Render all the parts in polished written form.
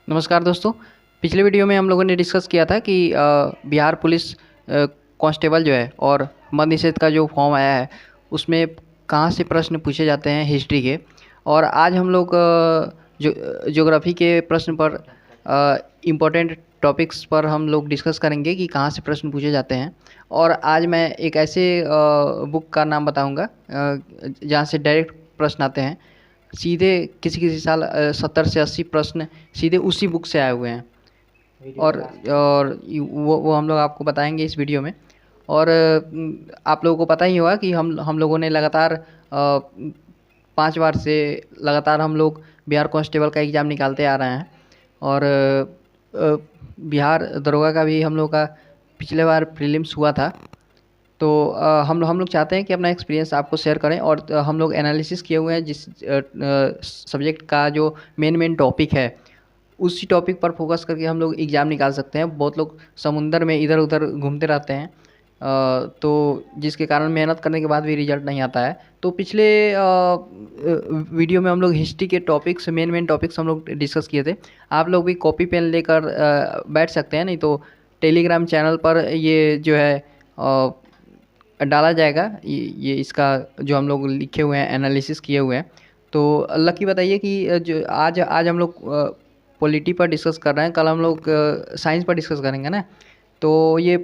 नमस्कार दोस्तों। पिछले वीडियो में हम लोगों ने डिस्कस किया था कि बिहार पुलिस कांस्टेबल जो है और मद्य निषेध का जो फॉर्म आया है उसमें कहाँ से प्रश्न पूछे जाते हैं हिस्ट्री के। और आज हम लोग ज्योग्राफी के प्रश्न पर इम्पोर्टेंट टॉपिक्स पर हम लोग डिस्कस करेंगे कि कहाँ से प्रश्न पूछे जाते हैं। और आज मैं एक ऐसे बुक का नाम बताऊंगा जहाँ से डायरेक्ट प्रश्न आते हैं। सीधे किसी किसी साल 70 से 80 प्रश्न सीधे उसी बुक से आए हुए हैं। और वो हम लोग आपको बताएंगे इस वीडियो में। और आप लोगों को पता ही होगा कि हम लोगों ने लगातार 5 बार से लगातार हम लोग बिहार कांस्टेबल का एग्ज़ाम निकालते आ रहे हैं। और बिहार दरोगा का भी हम लोग का पिछले बार प्रीलिम्स हुआ था। तो हम लोग चाहते हैं कि अपना एक्सपीरियंस आपको शेयर करें। और हम लोग एनालिसिस किए हुए हैं जिस सब्जेक्ट का जो मेन टॉपिक है उसी टॉपिक पर फोकस करके हम लोग एग्ज़ाम निकाल सकते हैं। बहुत लोग समुंदर में इधर उधर घूमते रहते हैं, तो जिसके कारण मेहनत करने के बाद भी रिजल्ट नहीं आता है। तो पिछले वीडियो में हम लोग हिस्ट्री के टॉपिक्स मेन टॉपिक्स हम लोग डिस्कस किए थे। आप लोग भी कॉपी पेन लेकर बैठ सकते हैं, नहीं तो टेलीग्राम चैनल पर ये जो है डाला जाएगा। ये इसका जो हम लोग लिखे हुए हैं एनालिसिस किए हुए हैं। तो लकी बताइए कि जो आज आज हम लोग पॉलिटी पर डिस्कस कर रहे हैं, कल हम लोग साइंस पर डिस्कस करेंगे ना। तो ये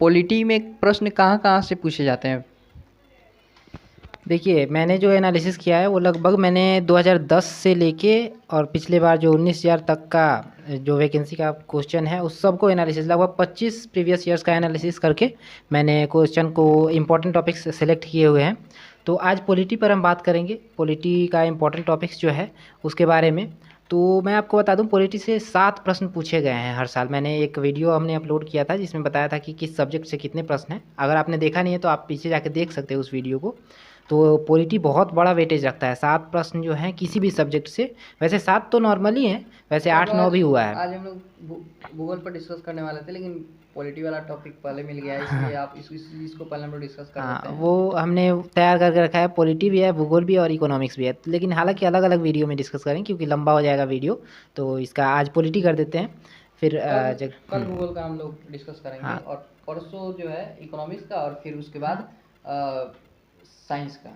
पॉलिटी में प्रश्न कहाँ कहाँ से पूछे जाते हैं? देखिए, मैंने जो एनालिसिस किया है वो लगभग मैंने 2010 से लेके और पिछले बार जो 19,000 तक का जो वैकेंसी का क्वेश्चन है उस सब को एनालिसिस लगभग 25 प्रीवियस ईयर्स का एनालिसिस करके मैंने क्वेश्चन को इम्पोर्टेंट टॉपिक्स सेलेक्ट किए हुए हैं। तो आज पॉलिटी पर हम बात करेंगे, पॉलिटी का इम्पोर्टेंट टॉपिक्स जो है उसके बारे में। तो मैं आपको बता दूं, पॉलिटी से 7 प्रश्न पूछे गए हैं हर साल। मैंने एक वीडियो हमने अपलोड किया था जिसमें बताया था कि किस सब्जेक्ट से कितने प्रश्न हैं। अगर आपने देखा नहीं है तो आप पीछे जाके देख सकते हैं उस वीडियो को। तो पॉलिटी बहुत बड़ा वेटेज रखता है। 7 प्रश्न जो हैं किसी भी सब्जेक्ट से, वैसे 7 तो नॉर्मली हैं, वैसे 8-9 भी हुआ है। आज हम लोग गूगल पर डिस्कस करने वाले थे, लेकिन पॉलिटी वाला टॉपिक पहले मिल गया, इसलिए आप इसको पहले हम लोग डिस्कस कर लेते हाँ, हैं। वो हमने तैयार करके रखा है। पॉलिटी भी है, भूगोल भी है और इकोनॉमिक्स भी है, लेकिन हालांकि अलग अलग वीडियो में डिस्कस करें क्योंकि लंबा हो जाएगा वीडियो। तो इसका आज पॉलिटी कर देते हैं, फिर कल भूगोल का हम लोग डिस्कस करेंगे। हाँ और परसों जो है इकोनॉमिक्स का, और फिर उसके बाद साइंस का।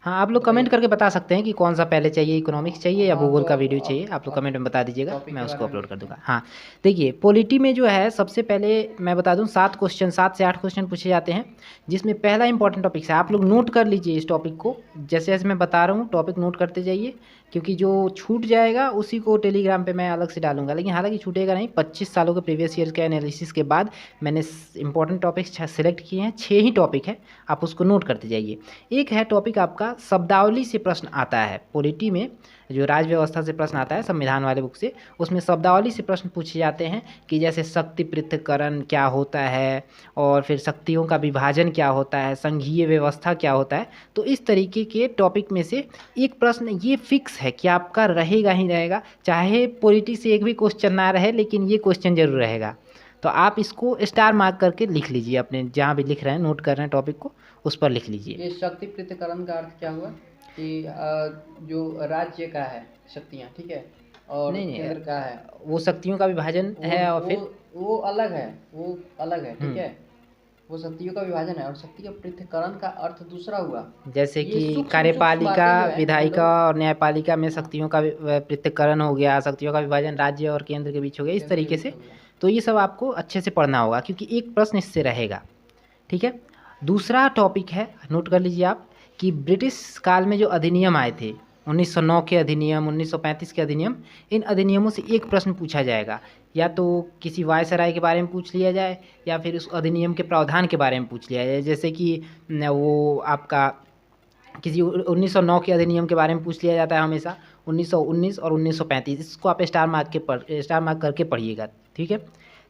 हाँ, आप लोग कमेंट बताइए। करके बता सकते हैं कि कौन सा पहले चाहिए, इकोनॉमिक्स चाहिए या हाँ, भूगोल तो का वीडियो चाहिए। आप लोग कमेंट में बता दीजिएगा, टॉपिक मैं के बारे उसको में अपलोड कर लिखते दूंगा। हैं। हाँ, देखिए, पॉलिटी में जो है सबसे पहले मैं बता दूं 7 से 8 क्वेश्चन पूछे जाते हैं, जिसमें पहला इंपॉर्टेंट टॉपिक है। आप लोग नोट कर लीजिए इस टॉपिक को, जैसे जैसे मैं बता रहा हूँ टॉपिक नोट करते जाइए, क्योंकि जो छूट जाएगा उसी को टेलीग्राम पे मैं अलग से डालूंगा। लेकिन हालांकि छूटेगा नहीं। 25 सालों के प्रीवियस ईयर के एनालिसिस के बाद मैंने इंपॉर्टेंट टॉपिक्स सेलेक्ट किए हैं। 6 ही टॉपिक है, आप उसको नोट करते जाइए। एक है टॉपिक आपका शब्दावली से प्रश्न आता है पॉलिटी में। जो राज व्यवस्था से प्रश्न आता है संविधान वाले बुक से, उसमें शब्दावली से प्रश्न पूछे जाते हैं कि जैसे शक्ति पृथक्करण क्या होता है, और फिर शक्तियों का विभाजन क्या होता है, संघीय व्यवस्था क्या होता है। तो इस तरीके के टॉपिक में से एक प्रश्न ये फिक्स है कि आपका रहेगा ही रहेगा, चाहे पॉलिटी से एक भी क्वेश्चन ना रहे, लेकिन ये क्वेश्चन जरूर रहेगा। तो आप इसको स्टार मार्क करके लिख लीजिए, अपने जहाँ भी लिख रहे हैं, नोट कर रहे हैं टॉपिक को, उस पर लिख लीजिए। ये शक्ति पृथक्करण का अर्थ क्या हुआ? कि जो राज्य का है शक्तियाँ, ठीक है, और नहीं नहीं, केंद्र का है वो शक्तियों का विभाजन वो है। और वो फिर वो अलग है, वो अलग है, ठीक है। वो शक्तियों का विभाजन है, और शक्ति का पृथक्करण का अर्थ दूसरा हुआ। जैसे ये कि सूक्ष्म सूक्ष्म कार्यपालिका, बातें जो है हम विधायिका लोग और न्यायपालिका में शक्तियों का पृथक्करण हो गया, शक्तियों का विभाजन राज्य और केंद्र के बीच हो गया, इस केंद्र के तरीके बीच से। हो गया। तो ये सब आपको अच्छे से पढ़ना होगा क्योंकि एक प्रश्न इससे रहेगा। ठीक है। दूसरा टॉपिक है, नोट कर लीजिए आप, कि ब्रिटिश काल में जो अधिनियम आए थे, 1909 के अधिनियम, 1935 के अधिनियम, इन अधिनियमों से एक प्रश्न पूछा जाएगा। या तो किसी वायसराय के बारे में पूछ लिया जाए, या फिर उस अधिनियम के प्रावधान के बारे में पूछ लिया जाए। जैसे कि वो आपका किसी 1909 के अधिनियम के बारे में पूछ लिया जाता है हमेशा, 1919 और 1935। इसको आप स्टार मार्क करके पढ़िएगा। ठीक है।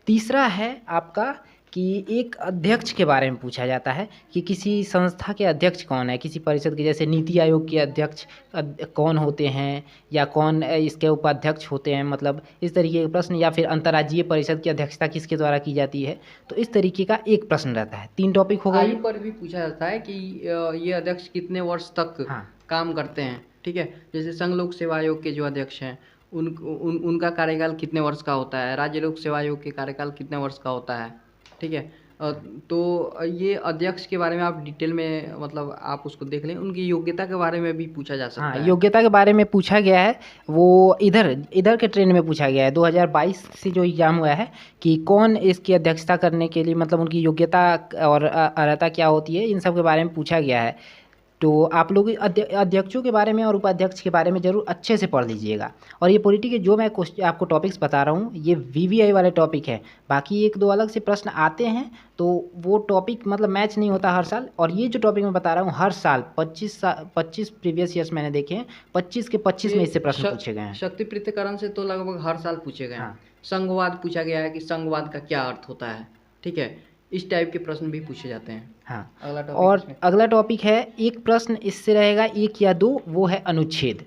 तीसरा है आपका कि एक अध्यक्ष के बारे में पूछा जाता है कि किसी संस्था के अध्यक्ष कौन है, किसी परिषद के, जैसे नीति आयोग के अध्यक्ष कौन होते हैं, या कौन इसके उपाध्यक्ष होते हैं, मतलब इस तरीके के प्रश्न। या फिर अंतर्राज्यीय परिषद की अध्यक्षता किसके द्वारा की जाती है। तो इस तरीके का एक प्रश्न रहता है। 3 टॉपिक हो गई। आयु पर भी पूछा जाता है कि ये अध्यक्ष कितने वर्ष तक हाँ काम करते हैं, ठीक है। जैसे संघ लोक सेवा आयोग के जो अध्यक्ष हैं उनका कार्यकाल कितने वर्ष का होता है, राज्य लोक सेवा आयोग के कार्यकाल कितने वर्ष का होता है, ठीक है। तो ये अध्यक्ष के बारे में आप डिटेल में मतलब आप उसको देख लें, उनकी योग्यता के बारे में भी पूछा जा सकता हाँ, है। योग्यता के बारे में पूछा गया है, वो इधर इधर के ट्रेंड में पूछा गया है 2022 से जो एग्ज़ाम हुआ है कि कौन इसकी अध्यक्षता करने के लिए, मतलब उनकी योग्यता और अर्हता क्या होती है, इन सब के बारे में पूछा गया है। तो आप लोग अध्यक्षों के बारे में और उपाध्यक्ष के बारे में ज़रूर अच्छे से पढ़ लीजिएगा। और ये पॉलिटी के जो मैं क्वेश्चन आपको टॉपिक्स बता रहा हूँ, ये वीवीआई वाले टॉपिक है। बाकी एक दो अलग से प्रश्न आते हैं, तो वो टॉपिक मतलब मैच नहीं होता हर साल। और ये जो टॉपिक मैं बता रहा हूँ, हर साल 25 प्रीवियस ईयर्स मैंने देखे हैं, 25 के 25 में इससे प्रश्न पूछे गए हैं। शक्ति पृथक्करण से तो लगभग हर साल पूछे गए हैं। हाँ। संघवाद पूछा गया है कि संघवाद का क्या अर्थ होता है, ठीक है। इस टाइप के प्रश्न भी पूछे जाते हैं। हाँ, और अगला टॉपिक है, एक प्रश्न इससे रहेगा, एक या दो, वो है अनुच्छेद।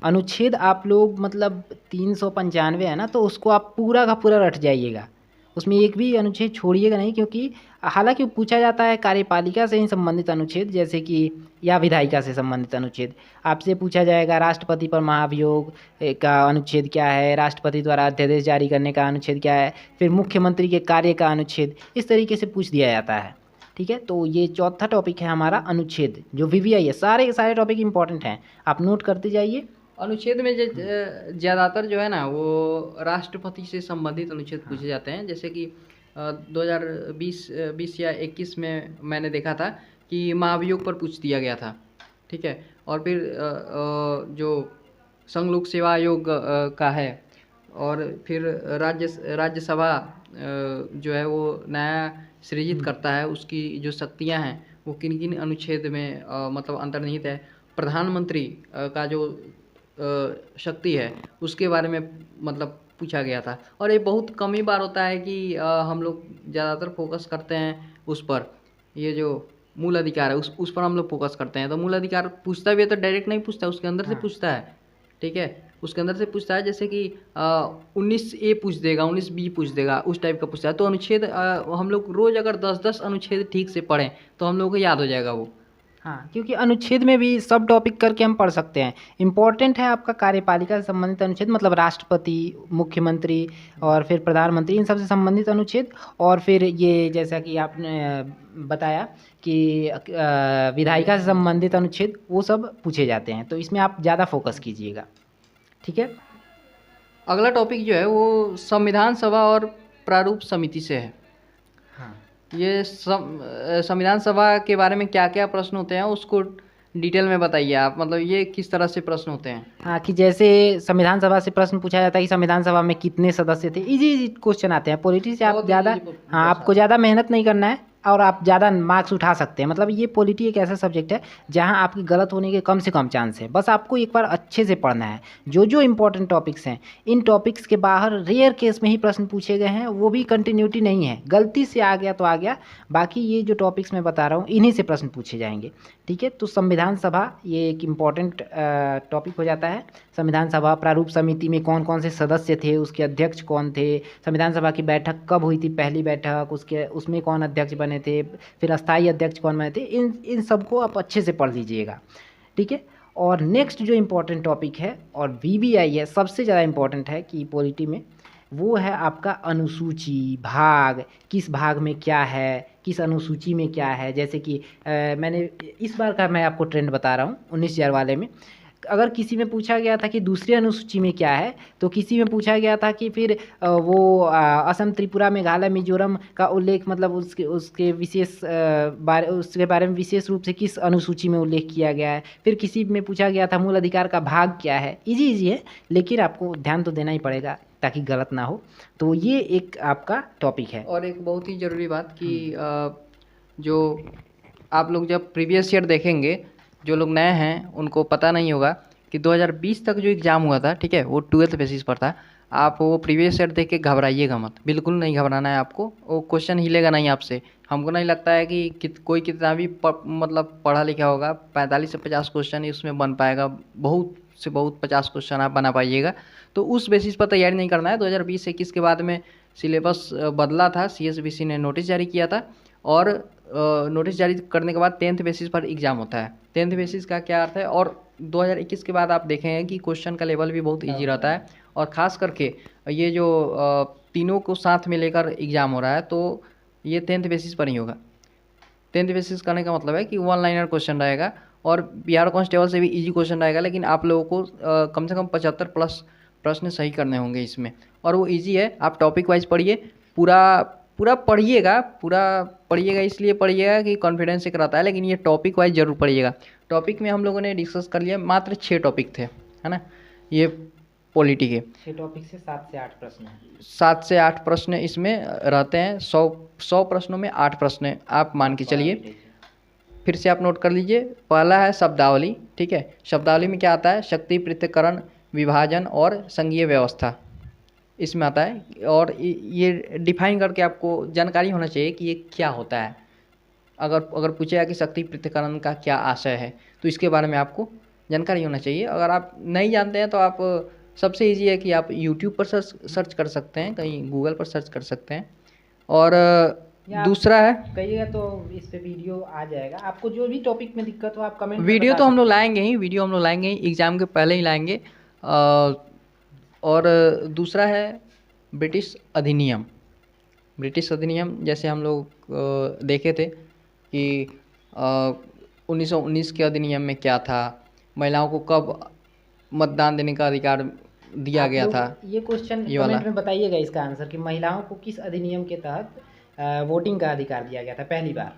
अनुच्छेद आप लोग मतलब 395 है ना, तो उसको आप पूरा का पूरा रट जाइएगा, उसमें एक भी अनुच्छेद छोड़िएगा नहीं। क्योंकि हालांकि पूछा जाता है कार्यपालिका से ही संबंधित अनुच्छेद, जैसे कि या विधायिका से संबंधित अनुच्छेद आपसे पूछा जाएगा। राष्ट्रपति पर महाभियोग का अनुच्छेद क्या है, राष्ट्रपति द्वारा अध्यादेश जारी करने का अनुच्छेद क्या है, फिर मुख्यमंत्री के कार्य का अनुच्छेद, इस तरीके से पूछ दिया जाता है, ठीक है। तो ये चौथा टॉपिक है हमारा अनुच्छेद, जो वीवीआई है। सारे के सारे टॉपिक इंपॉर्टेंट हैं, आप नोट करते जाइए। अनुच्छेद में ज़्यादातर जो है ना, वो राष्ट्रपति से संबंधित अनुच्छेद पूछे जाते हैं। जैसे कि 2020 या 21 में मैंने देखा था कि महाभियोग पर पूछ दिया गया था, ठीक है। और फिर जो संघ लोक सेवा आयोग का है, और फिर राज्यसभा जो है वो नया सृजित करता है, उसकी जो शक्तियां हैं वो किन किन अनुच्छेद में मतलब अंतर्निहित है। प्रधानमंत्री का जो शक्ति है उसके बारे में मतलब पूछा गया था। और ये बहुत कम ही बार होता है कि हम लोग ज़्यादातर फोकस करते हैं उस पर। ये जो मूल अधिकार है उस पर हम लोग फोकस करते हैं। तो मूल अधिकार पूछता भी है तो डायरेक्ट नहीं पूछता, उसके अंदर से पूछता है, ठीक है। उसके अंदर से पूछता है, जैसे कि 19A पूछ देगा, 19B पूछ देगा, उस टाइप का पूछता है। तो अनुच्छेद हम लोग रोज़ अगर 10-10 अनुच्छेद ठीक से पढ़ें तो हम लोगों को याद हो जाएगा वो। हाँ, क्योंकि अनुच्छेद में भी सब टॉपिक करके हम पढ़ सकते हैं। इम्पोर्टेंट है आपका कार्यपालिका से संबंधित अनुच्छेद, मतलब राष्ट्रपति, मुख्यमंत्री और फिर प्रधानमंत्री, इन सब से संबंधित अनुच्छेद। और फिर ये जैसा कि आपने बताया कि विधायिका से संबंधित अनुच्छेद, वो सब पूछे जाते हैं। तो इसमें आप ज़्यादा फोकस कीजिएगा, ठीक है। अगला टॉपिक जो है वो संविधान सभा और प्रारूप समिति से है। हाँ, ये संविधान सभा के बारे में क्या क्या प्रश्न होते हैं उसको डिटेल में बताइए आप, मतलब ये किस तरह से प्रश्न होते हैं। हाँ, कि जैसे संविधान सभा से प्रश्न पूछा जाता है कि संविधान सभा में कितने सदस्य थे। इजी इजी क्वेश्चन आते हैं। पॉलिटी से आप ज़्यादा, हाँ, आपको ज़्यादा मेहनत नहीं करना है और आप ज़्यादा मार्क्स उठा सकते हैं। मतलब ये पॉलिटी एक ऐसा सब्जेक्ट है जहाँ आपकी गलत होने के कम से कम चांस है। बस आपको एक बार अच्छे से पढ़ना है। जो जो इंपॉर्टेंट टॉपिक्स हैं, इन टॉपिक्स के बाहर रेयर केस में ही प्रश्न पूछे गए हैं, वो भी कंटिन्यूटी नहीं है। गलती से आ गया तो आ गया, बाकी ये जो टॉपिक्स मैं बता रहा हूँ इन्हीं से प्रश्न पूछे जाएंगे, ठीक है। तो संविधान सभा ये एक इम्पॉर्टेंट टॉपिक हो जाता है। संविधान सभा प्रारूप समिति में कौन कौन से सदस्य थे, उसके अध्यक्ष कौन थे, संविधान सभा की बैठक कब हुई थी, पहली बैठक, उसमें कौन अध्यक्ष बने थे, फिर अस्थायी अध्यक्ष कौन बने थे, इन सबको आप अच्छे से पढ़ लीजिएगा, ठीक है। और नेक्स्ट जो इम्पोर्टेंट टॉपिक है और वीवीआई है, सबसे ज़्यादा इम्पोर्टेंट है कि पॉलिटी में, वो है आपका अनुसूची भाग। किस भाग में क्या है, किस अनुसूची में क्या है। जैसे कि मैंने इस बार का मैं आपको ट्रेंड बता रहा हूँ 19,000 वाले में। अगर किसी में पूछा गया था कि दूसरी अनुसूची में क्या है, तो किसी में पूछा गया था कि फिर वो असम, त्रिपुरा, मेघालय, मिजोरम का उल्लेख, मतलब उसके विशेष उसके बारे में विशेष रूप से किस अनुसूची में उल्लेख किया गया है। फिर किसी में पूछा गया था मूल अधिकार का भाग क्या है। इजी है, लेकिन आपको ध्यान तो देना ही पड़ेगा ताकि गलत ना हो। तो ये एक आपका टॉपिक है। और एक बहुत ही ज़रूरी बात कि जो आप लोग जब प्रीवियस ईयर देखेंगे, जो लोग नए हैं उनको पता नहीं होगा कि 2020 तक जो एग्ज़ाम हुआ था, ठीक है, वो 12th बेसिस पर था। आप वो प्रीवियस ईयर देख के घबराइएगा मत, बिल्कुल नहीं घबराना है आपको। वो क्वेश्चन हिलेगा नहीं आपसे। हमको नहीं लगता है कि कोई कितना भी मतलब पढ़ा लिखा होगा 45 से 50 क्वेश्चन ही उसमें बन पाएगा। बहुत से बहुत 50 क्वेश्चन आप बना पाइएगा। तो उस बेसिस पर तैयारी नहीं करना है। 2020-21 के बाद में सिलेबस बदला था, CSBC ने नोटिस जारी किया था और नोटिस जारी करने के बाद 10th बेसिस पर एग्ज़ाम होता है। 10th बेसिस का क्या अर्थ है? और 2021 के बाद आप देखेंगे कि क्वेश्चन का लेवल भी बहुत ईजी रहता है, और ख़ास करके ये जो तीनों को साथ में लेकर एग्ज़ाम हो रहा है, तो ये 10th बेसिस पर ही होगा। 10th बेसिस करने का मतलब है कि 1 लाइनर क्वेश्चन रहेगा, और बिहार कांस्टेबल से भी इजी क्वेश्चन रहेगा, लेकिन आप लोगों को कम से कम 75 प्लस प्रश्न सही करने होंगे इसमें, और वो इजी है। आप टॉपिक वाइज पढ़िए, पूरा पूरा पढ़िएगा इसलिए पढ़िएगा कि कॉन्फिडेंस से कराता है, लेकिन ये टॉपिक वाइज जरूर पढ़िएगा। टॉपिक में हम लोगों ने डिस्कस कर लिया, मात्र 6 टॉपिक थे, है ना, ये पॉलिटी के 6 टॉपिक से 7 से 8 प्रश्न हैं। 7 से 8 प्रश्न इसमें रहते हैं। 100 प्रश्नों में 8 प्रश्न आप मान के चलिए। फिर से आप नोट कर लीजिए। पहला है शब्दावली, ठीक है। शब्दावली में क्या आता है? शक्ति, पृथक्करण, विभाजन और संघीय व्यवस्था इसमें आता है, और ये डिफाइन करके आपको जानकारी होना चाहिए कि ये क्या होता है। अगर पूछेगा कि शक्ति पृथक्करण का क्या आशय है, तो इसके बारे में आपको जानकारी होना चाहिए। अगर आप नहीं जानते हैं तो आप सबसे इजी है कि आप यूट्यूब पर सर्च कर सकते हैं, कहीं गूगल पर सर्च कर सकते हैं। और दूसरा है, कहिएगा तो इस पे वीडियो आ जाएगा। आपको जो भी टॉपिक में दिक्कत हो आप कमेंट में वीडियो बता तो हम लोग सकते हैं। लाएंगे ही, वीडियो हम लोग लाएंगे ही, एग्ज़ाम के पहले ही लाएंगे। और दूसरा है ब्रिटिश अधिनियम। ब्रिटिश अधिनियम जैसे हम लोग देखे थे कि 1919 के अधिनियम में क्या था, महिलाओं को कब मतदान देने का अधिकार दिया गया था। ये क्वेश्चन ये वाला कमेंट में बताइएगा इसका आंसर कि महिलाओं को किस अधिनियम के तहत वोटिंग का अधिकार दिया गया था पहली बार।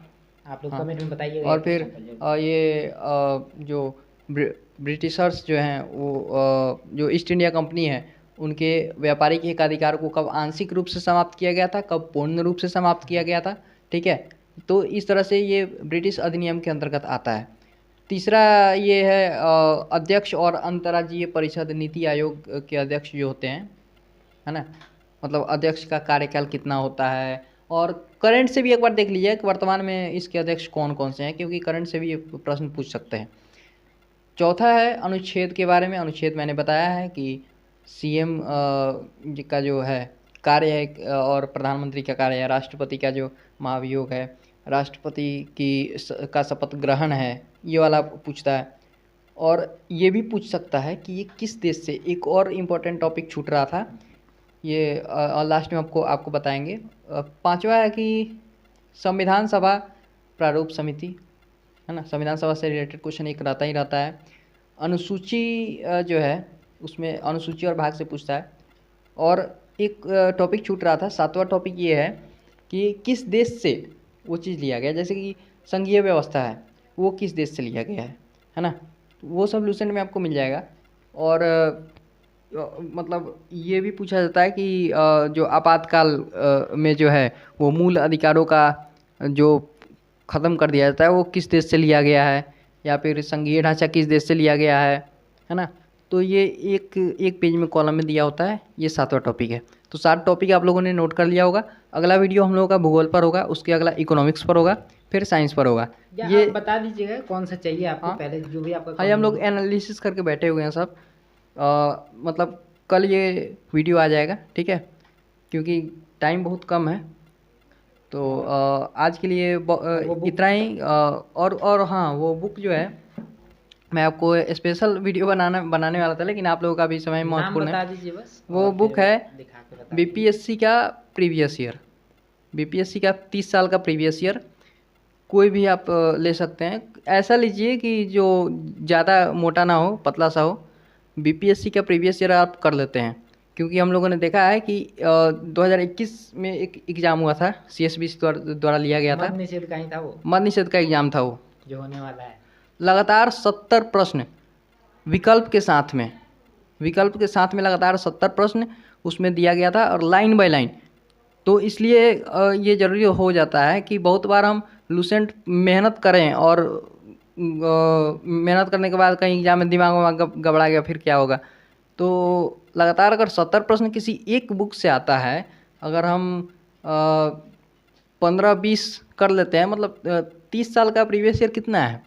आप लोग हाँ। कमेंट में बताइएगा। और फिर ये जो ब्रिटिशर्स जो हैं वो जो ईस्ट इंडिया कंपनी है, उनके व्यापारिक एकाधिकार को कब आंशिक रूप से समाप्त किया गया था, कब पूर्ण रूप से समाप्त किया गया था, ठीक है। तो इस तरह से ये ब्रिटिश अधिनियम के अंतर्गत आता है। तीसरा ये है अध्यक्ष और अंतर्राज्यीय परिषद, नीति आयोग के अध्यक्ष जो होते हैं, है ना, मतलब अध्यक्ष का कार्यकाल कितना होता है। और करंट से भी एक बार देख लीजिए कि वर्तमान में इसके अध्यक्ष कौन कौन से हैं, क्योंकि करंट से भी ये प्रश्न पूछ सकते हैं। चौथा है अनुच्छेद के बारे में। अनुच्छेद मैंने बताया है कि सीएम का जो है कार्य है, और प्रधानमंत्री का कार्य है, राष्ट्रपति का जो महाभियोग है, राष्ट्रपति का शपथ ग्रहण है, ये वाला पूछता है। और ये भी पूछ सकता है कि ये किस देश से, एक और इम्पोर्टेंट टॉपिक छूट रहा था, ये लास्ट में आपको बताएंगे। पांचवा है कि संविधान सभा प्रारूप समिति, है ना, संविधान सभा से रिलेटेड क्वेश्चन एक रहता ही रहता है। अनुसूची जो है उसमें अनुसूची और भाग से पूछता है। और एक टॉपिक छूट रहा था, 7वां टॉपिक ये है कि किस देश से वो चीज़ लिया गया, जैसे कि संघीय व्यवस्था है, वो किस देश से लिया गया है ना, वो सब लूसेंट में आपको मिल जाएगा। और मतलब ये भी पूछा जाता है कि जो आपातकाल में जो है वो मूल अधिकारों का जो ख़त्म कर दिया जाता है, वो किस देश से लिया गया है, या फिर संघीय ढांचा किस देश से लिया गया है ना। तो ये एक पेज में कॉलम में दिया होता है। ये 7वां टॉपिक है। तो 7 टॉपिक आप लोगों ने नोट कर लिया होगा। अगला वीडियो हम लोगों का भूगोल पर होगा, उसके अगला इकोनॉमिक्स पर होगा, फिर साइंस पर होगा। ये बता दीजिएगा कौन सा चाहिए आपको। हाँ? पहले जो भी आपका, हाँ, हम लोग एनालिसिस करके बैठे हुए हैं सब। मतलब कल ये वीडियो आ जाएगा, ठीक है, क्योंकि टाइम बहुत कम है। तो आज के लिए इतना ही। और हाँ, वो बुक जो है मैं आपको स्पेशल वीडियो बनाने वाला था, लेकिन आप लोगों का भी समय महत्वपूर्ण है। बता दीजिए बस। वो बुक है बीपीएससी का प्रीवियस ईयर, बीपीएससी का 30 साल का प्रीवियस ईयर, कोई भी आप ले सकते हैं। ऐसा लीजिए कि जो ज़्यादा मोटा ना हो, पतला सा हो। बीपीएससी का प्रीवियस ईयर आप कर लेते हैं, क्योंकि हम लोगों ने देखा है कि 2021 में एक एग्ज़ाम हुआ था, सीएसबी द्वारा लिया गया था। मद्य निषेध का ही था वो, मद्य निषेध का एग्ज़ाम था वो, जो होने वाला है। लगातार 70 प्रश्न विकल्प के साथ में लगातार 70 प्रश्न उसमें दिया गया था, और लाइन बाय लाइन। तो इसलिए ये ज़रूरी हो जाता है कि बहुत बार हम लूसेंट मेहनत करें, और मेहनत करने के बाद कहीं एग्जाम में दिमाग में गड़बड़ा गया, फिर क्या होगा। तो लगातार अगर 70 प्रश्न किसी एक बुक से आता है, अगर हम 15-20 कर लेते हैं, मतलब 30 साल का प्रीवियस ईयर कितना है,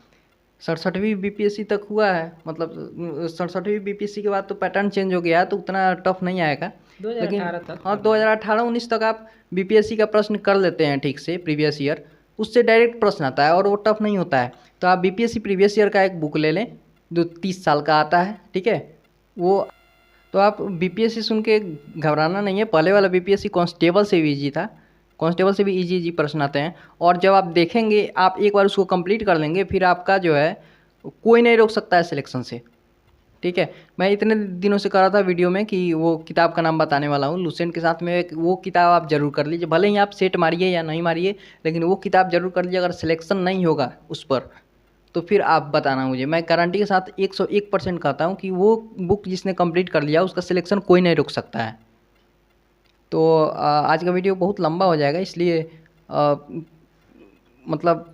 67वीं बीपीएससी तक हुआ है। मतलब 67वीं बीपीएससी के बाद तो पैटर्न चेंज हो गया है, तो उतना टफ नहीं आएगा। लेकिन हाँ, 2018-19 तक आप बीपीएससी का प्रश्न कर लेते हैं ठीक से प्रीवियस ईयर, उससे डायरेक्ट प्रश्न आता है और वो टफ नहीं होता है। तो आप बीपीएससी प्रीवियस ईयर का एक बुक ले लें जो 30 साल का आता है, ठीक है। वो तो आप बीपीएससी सुन के घबराना नहीं है, पहले वाला बीपीएससी कांस्टेबल से भी ईजी था, कांस्टेबल से भी इजी इजी प्रश्न आते हैं। और जब आप देखेंगे, आप एक बार उसको कंप्लीट कर लेंगे, फिर आपका जो है कोई नहीं रोक सकता है सिलेक्शन से, ठीक है। मैं इतने दिनों से कर रहा था वीडियो में कि वो किताब का नाम बताने वाला हूँ, लुसेंट के साथ में। वो किताब आप जरूर कर लीजिए, भले ही आप सेट मारिए या नहीं मारिए, लेकिन वो किताब जरूर कर लीजिए। अगर सिलेक्शन नहीं होगा उस पर तो फिर आप बताना मुझे, मैं गारंटी के साथ 101% कहता हूँ कि वो बुक जिसने कंप्लीट कर लिया उसका सिलेक्शन कोई नहीं रोक सकता है। तो आज का वीडियो बहुत लंबा हो जाएगा, इसलिए मतलब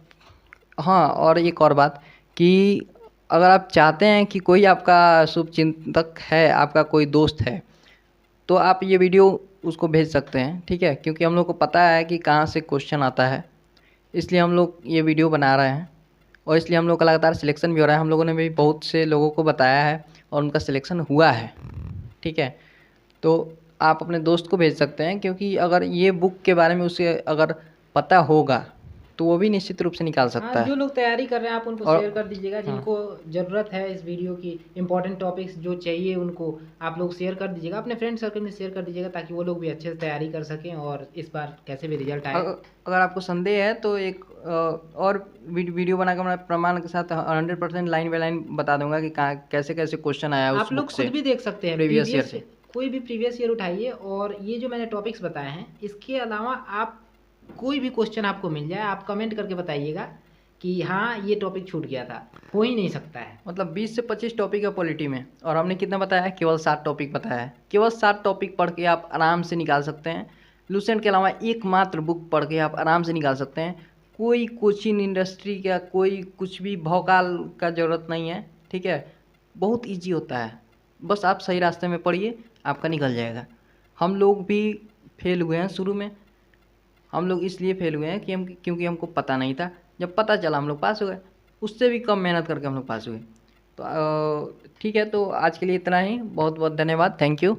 हाँ, और एक और बात कि अगर आप चाहते हैं कि कोई आपका शुभचिंतक है, आपका कोई दोस्त है, तो आप ये वीडियो उसको भेज सकते हैं, ठीक है। क्योंकि हम लोग को पता है कि कहाँ से क्वेश्चन आता है, इसलिए हम लोग ये वीडियो बना रहे हैं और इसलिए हम लोग का लगातार सिलेक्शन भी हो रहा है। हम लोगों ने भी बहुत से लोगों को बताया है और उनका सिलेक्शन हुआ है, ठीक है। तो आप अपने दोस्त को भेज सकते हैं, क्योंकि अगर ये बुक के बारे में उसे अगर पता होगा तो वो भी निश्चित रूप से निकाल हाँ, सकता है। जो लोग तैयारी कर रहे हैं आप उनको और शेयर कर दीजिएगा, हाँ, जिनको ज़रूरत है इस वीडियो की, इंपॉर्टेंट टॉपिक्स जो चाहिए उनको आप लोग शेयर कर दीजिएगा, अपने फ्रेंड सर्कल में शेयर कर दीजिएगा, ताकि वो लोग भी अच्छे से तैयारी कर सकें और इस बार कैसे भी रिजल्ट आए। अगर आपको संदेह है तो एक और वीडियो बनाकर मैं प्रमाण के साथ 100% लाइन बाय लाइन बता दूंगा कि कहाँ कैसे कैसे क्वेश्चन आया उस आप लोग बुक खुद से, भी देख सकते हैं, प्रीवियस ईयर से। कोई भी प्रीवियस ईयर उठाइए और ये जो मैंने टॉपिक्स बताए हैं, इसके अलावा आप कोई भी क्वेश्चन आपको मिल जाए, आप कमेंट करके बताइएगा कि हाँ ये टॉपिक छूट गया था, हो ही नहीं सकता है। मतलब 20 से 25 टॉपिक है पॉलिटी में, और हमने कितना बताया है? केवल 7 टॉपिक बताया है। केवल 7 टॉपिक पढ़ के आप आराम से निकाल सकते हैं। लुसेंट के अलावा एकमात्र बुक पढ़ के आप आराम से निकाल सकते हैं। कोई कोचिंग इंडस्ट्री का कोई कुछ भी भौकाल का ज़रूरत नहीं है, ठीक है। बहुत ईजी होता है, बस आप सही रास्ते में पढ़िए, आपका निकल जाएगा। हम लोग भी फेल हुए हैं शुरू में, हम लोग इसलिए फेल हुए हैं कि क्योंकि हमको पता नहीं था। जब पता चला हम लोग पास हो गए, उससे भी कम मेहनत करके हम लोग पास हुए। तो ठीक है, तो आज के लिए इतना ही। बहुत बहुत धन्यवाद, थैंक यू।